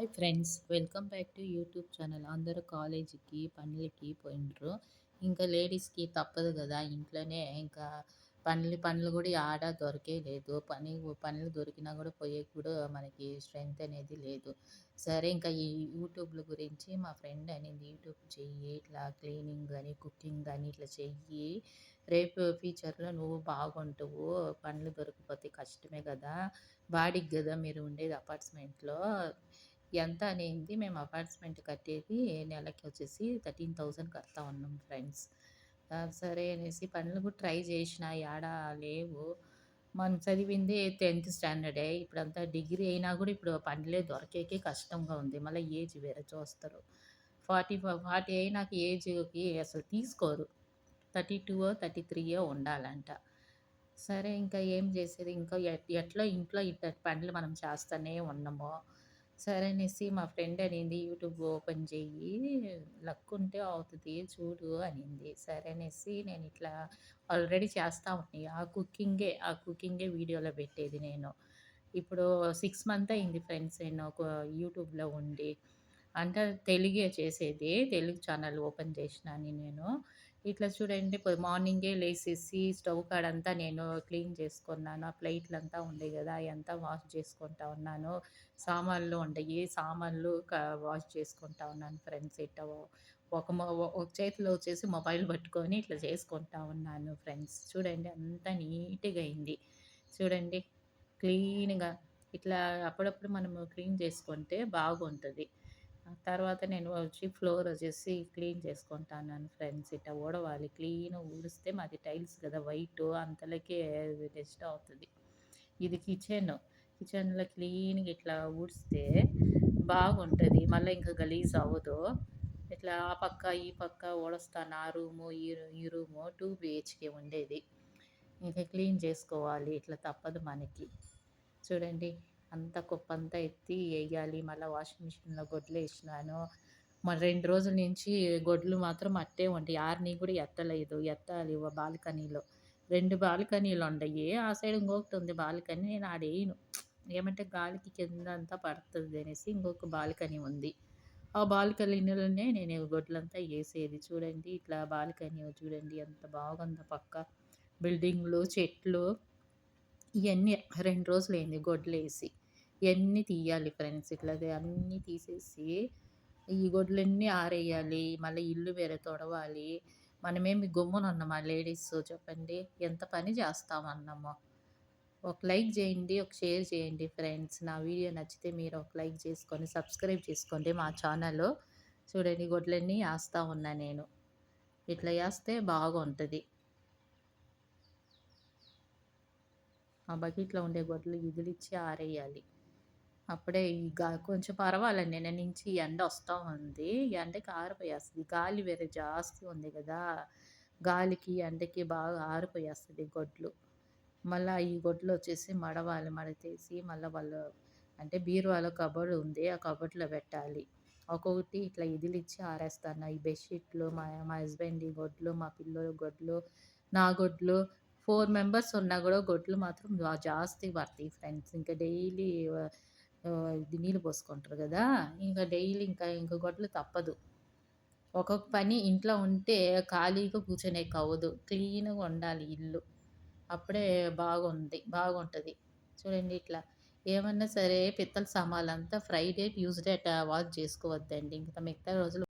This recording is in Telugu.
Hi friends, welcome back to YouTube channel. అందరూ కాలేజీకి పనులకి పోయిండ్రు. ఇంకా లేడీస్కి తప్పదు కదా, ఇంట్లోనే ఇంకా పనులు కూడా ఆడ దొరికే లేదు. పనులు దొరికినా కూడా పోయేకి కూడా మనకి స్ట్రెంగ్త్ అనేది లేదు. సరే, ఇంకా ఈ యూట్యూబ్ల గురించి మా ఫ్రెండ్ అనేది, యూట్యూబ్ చెయ్యి, ఇట్లా క్లీనింగ్ కానీ కుకింగ్ కానీ ఇట్లా చెయ్యి, రేపు ఫ్యూచర్లో నువ్వు బాగుంటావు. పనులు దొరికిపోతే కష్టమే కదా, బాడీకి కదా మీరు ఉండేది అపార్ట్మెంట్లో. ఎంత అనింది, మేము అపార్ట్మెంట్ కట్టేది నెలకి వచ్చేసి 13,000 కడతా ఉన్నాం ఫ్రెండ్స్. సరే అనేసి పనులు కూడా ట్రై చేసిన, ఏడా లేవు. మనం చదివింది 10th స్టాండర్డే, ఇప్పుడంతా డిగ్రీ అయినా కూడా ఇప్పుడు పనులే దొరికేకి కష్టంగా ఉంది. మళ్ళీ ఏజ్ వేరే చూస్తారు. 40 అయినాక ఏజ్కి అసలు తీసుకోరు. 32 33 ఉండాలంట. సరే, ఇంకా ఏం చేసేది, ఇంకా ఎట్లా ఇంట్లో ఇట్టటి పనులు మనం చేస్తూనే ఉన్నాము. సరే అనేసి మా ఫ్రెండ్ అనింది, యూట్యూబ్ ఓపెన్ చెయ్యి, లక్ ఉంటే అవుతుంది చూడు అనింది. సరే అనేసి నేను ఇట్లా ఆల్రెడీ చేస్తా ఉన్నాయి. ఆ కుకింగే వీడియోలో పెట్టేది నేను. ఇప్పుడు 6 మంత్ అయింది ఫ్రెండ్స్ నేను ఒక యూట్యూబ్లో ఉండి. అంటే తెలుగే చేసేది, తెలుగు ఛానల్ ఓపెన్ చేసినాను నేను. ఇట్లా చూడండి, మార్నింగే లేసేసి స్టవ్ కాడంతా నేను క్లీన్ చేసుకున్నాను. ఆ ప్లేట్లంతా ఉండే కదా, అయంతా వాష్ చేసుకుంటా ఉన్నాను. సామాన్లు ఉండయి, సామాన్లు వాష్ చేసుకుంటా ఉన్నాను ఫ్రెండ్స్. ఇట్లా ఒక చేతిలో వచ్చేసి మొబైల్ పట్టుకొని ఇట్లా చేసుకుంటా ఉన్నాను ఫ్రెండ్స్. చూడండి, అంతా నీట్‌గా అయింది. చూడండి, క్లీన్‌గా ఇట్లా అప్పుడప్పుడు మనము క్లీన్ చేసుకుంటే బాగుంటది. తర్వాత నేను వచ్చి ఫ్లోర్ వచ్చేసి క్లీన్ చేసుకుంటాన్నాను ఫ్రెండ్స్. ఇట్టా ఊడవాలి, క్లీన్‌గా ఊడిస్తే మాది టైల్స్ కదా వైటు, అంతలకే డస్ట్ అవుతది. ఇది కిచెన్‌లో క్లీన్‌గా ఇట్లా ఊడిస్తే బాగుంటది. మళ్ళా ఇంకా గలీజ్ అవ్వదు. ఇట్లా ఆ పక్క, ఈ పక్క ఊడుస్తాను. ఆ రూము, ఈ రూము 2 బిహెచ్‌కే ఉండేది. ఇంకా క్లీన్ చేసుకోవాలి. ఇట్లా తప్పదు మనకి. చూడండి, అంతా కుప్పంతా ఎత్తి ఎయ్యాలి. మళ్ళా వాషింగ్ మిషన్‌లో గొడ్లేసినాను. మరి 2 రోజుల నుంచి గొడ్లు మాత్రం అట్టే ఉంటాయి. ఆరినయి కూడా ఎత్తలేదు. ఎత్తాలి బాల్కనీలో. 2 బాల్కనీలుండయి. ఆ సైడ్ ఇంకొకటుంది బాల్కనీ. నేను ఆడెయను. ఏమంటే గాలికి కిందంతా పడతదనేసి ఇంకొక బాల్కనీ ఉంది. ఆ బాల్కనీలోనే నేను గొడ్లంతా ఏసేది. చూడండి, ఇట్లా బాల్కనీ చూడండి ఎంత బాగుందో పక్క. బిల్డింగులు, చెట్లు ఇయన్నీ 2 రోజులయింది గొడ్లేసి. ఇయన్నీ తీయాలి ఫ్రెండ్స్. ఇట్లా అన్నీ తీసేసి ఈ గొడ్లన్నీ ఆరేయాలి. మళ్ళీ ఇల్లు వేరే తుడవాలి. మనమేమి గమ్మునున్నామా లేడీస్ చెప్పండి? ఎంత పని చేస్తామన్నామో. ఒక లైక్ చేయండి, ఒక షేర్ చేయండి ఫ్రెండ్స్. నా వీడియో నచ్చితే మీరు ఒక లైక్ చేసుకొని సబ్స్క్రైబ్ చేసుకోండి మా ఛానల్. చూడండి, గొడ్లన్నీ ఏస్తా ఉన్నా నేను. ఇట్లా ఏస్తే బాగుంటది. ఆ బకెట్‌లో ఉండే గొడ్లు ఇదిలిచ్చి ఆరేయాలి. అప్పుడే కొంచెం పర్వాలేదు, నిన్న నుంచి ఎండ వస్తా ఉంది. ఎండకి ఆరిపోయేస్తది. గాలి వేరే జాస్తి ఉంది గదా, గాలికి, ఎండకి బాగా ఆరిపోయేస్తది గొడ్లు. మళ్ళా ఈ గొడ్లొచ్చేసి మడవాలి. మడతేసి మళ్ళా అంటే బీరువాలో కబోర్డ్ ఉంది. ఆ కబోర్డ్‌లో పెట్టాలి. ఒక్కొక్కటి ఇట్లా ఇదిలిచ్చి ఆరేస్తాను. ఈ బెడ్‌షీట్లు, మా మా హస్బెండ్‌యి గొడ్లు, మా పిల్లోల గొడ్లు, నా గొడ్లు, 4 మెంబర్స్ ఉన్నా గూడా గొడ్లు మాత్రం జాస్తి పడతాయి ఫ్రెండ్స్. ఇంకా డైలీ ఇది నీళ్ళు పోసుకుంటారు గదా, ఇంకా డైలీ ఇంకా గొడ్లు తప్పదు. ఒక్కొక్క పని ఇంట్లో ఉంటే ఖాళీగా కూర్చొనేకవ్వదు. క్లీన్‌గా ఉండాలి ఇల్లు. అప్పుడే బాగుంటది. చూడండి, ఇట్లా ఏమన్నా సరే పిత్తల సామాన్లంతా ఫ్రైడే, ట్యూస్‌డే వాష్ చేసుకోవద్దండి. ఇంకా మిగతా రోజులు